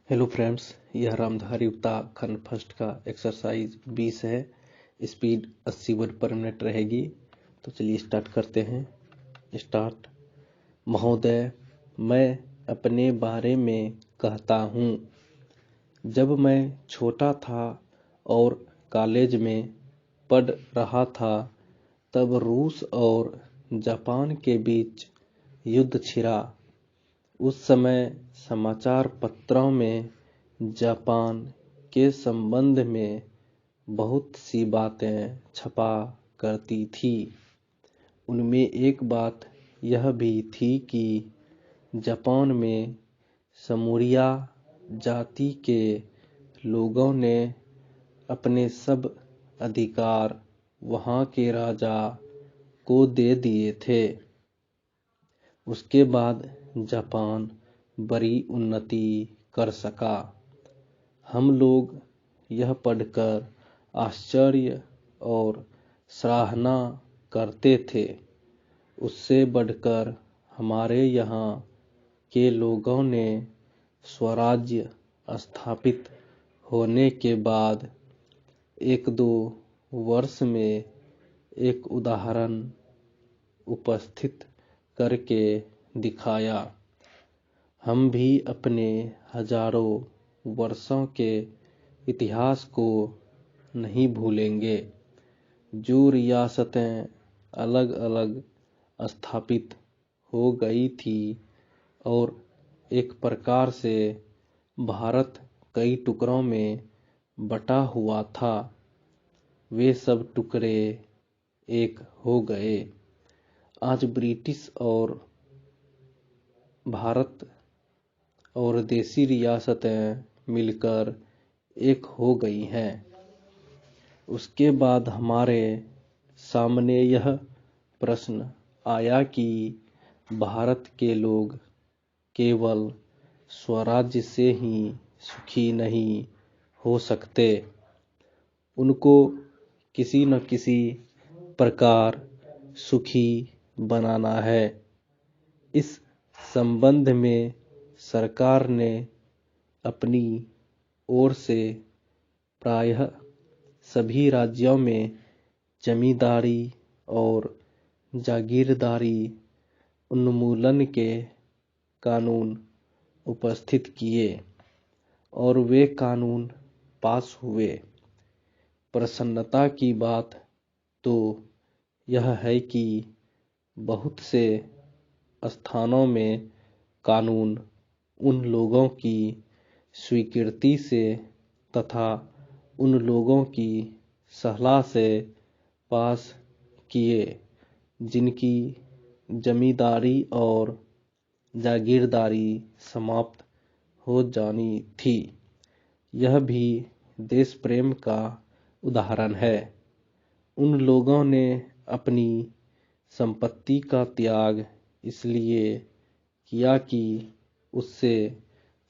Hello friends, यह रामधारी युक्ता खंड first का एक्सरसाइज 20 है। स्पीड 80 वर्ड पर मिनट रहेगी। तो चलिए स्टार्ट करते हैं। स्टार्ट। महोदय, मैं अपने बारे में कहता हूँ। जब मैं छोटा था और कॉलेज में पढ़ रहा था, तब रूस और जापान के बीच युद्ध छिड़ा। उस समय समाचार पत्रों में जापान के संबंध में बहुत सी बातें छपा करती थी। उनमें एक बात यह भी थी कि जापान में समूरिया जाति के लोगों ने अपने सब अधिकार वहाँ के राजा को दे दिए थे। उसके बाद जापान बड़ी उन्नति कर सका। हम लोग यह पढ़कर आश्चर्य और सराहना करते थे। उससे बढ़कर हमारे यहाँ के लोगों ने स्वराज्य स्थापित होने के बाद 1-2 वर्ष में एक उदाहरण उपस्थित करके दिखाया। हम भी अपने हजारों वर्षों के इतिहास को नहीं भूलेंगे। जो रियासतें अलग अलग स्थापित हो गई थी और एक प्रकार से भारत कई टुकड़ों में बटा हुआ था, वे सब टुकड़े एक हो गए। आज ब्रिटिश और भारत और देसी रियासतें मिलकर एक हो गई हैं। उसके बाद हमारे सामने यह प्रश्न आया कि भारत के लोग केवल स्वराज्य से ही सुखी नहीं हो सकते, उनको किसी न किसी प्रकार सुखी बनाना है। इस संबंध में सरकार ने अपनी ओर से प्रायः सभी राज्यों में जमींदारी और जागीरदारी उन्मूलन के कानून उपस्थित किए और वे कानून पास हुए। प्रसन्नता की बात तो यह है कि बहुत से स्थानों में कानून उन लोगों की स्वीकृति से तथा उन लोगों की सलाह से पास किए जिनकी जमींदारी और जागीरदारी समाप्त हो जानी थी। यह भी देश प्रेम का उदाहरण है। उन लोगों ने अपनी संपत्ति का त्याग इसलिए किया कि उससे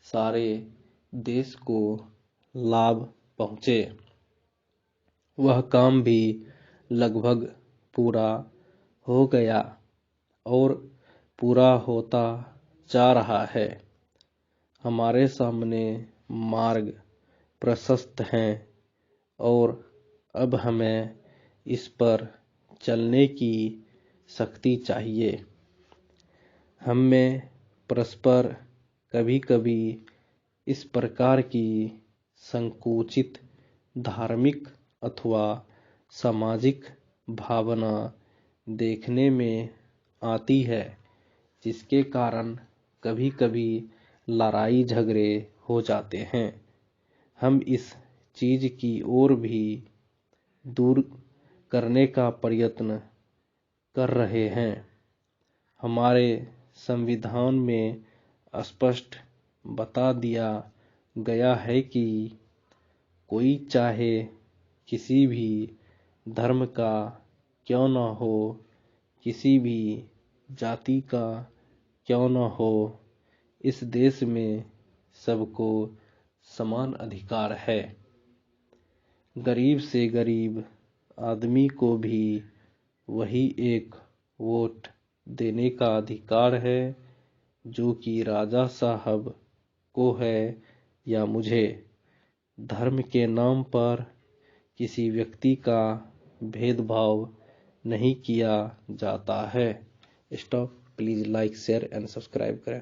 सारे देश को लाभ पहुँचे। वह काम भी लगभग पूरा हो गया और पूरा होता जा रहा है। हमारे सामने मार्ग प्रशस्त हैं और अब हमें इस पर चलने की शक्ति चाहिए। हम में परस्पर कभी कभी इस प्रकार की संकुचित धार्मिक अथवा सामाजिक भावना देखने में आती है, जिसके कारण कभी कभी लड़ाई झगड़े हो जाते हैं। हम इस चीज की ओर भी दूर करने का प्रयत्न कर रहे हैं। हमारे संविधान में स्पष्ट बता दिया गया है कि कोई चाहे किसी भी धर्म का क्यों न हो, किसी भी जाति का क्यों न हो, इस देश में सबको समान अधिकार है। गरीब से गरीब आदमी को भी वही एक वोट देने का अधिकार है जो कि राजा साहब को है या मुझे धर्म के नाम पर किसी व्यक्ति का भेदभाव नहीं किया जाता है। Stop. Please like, share and subscribe करें।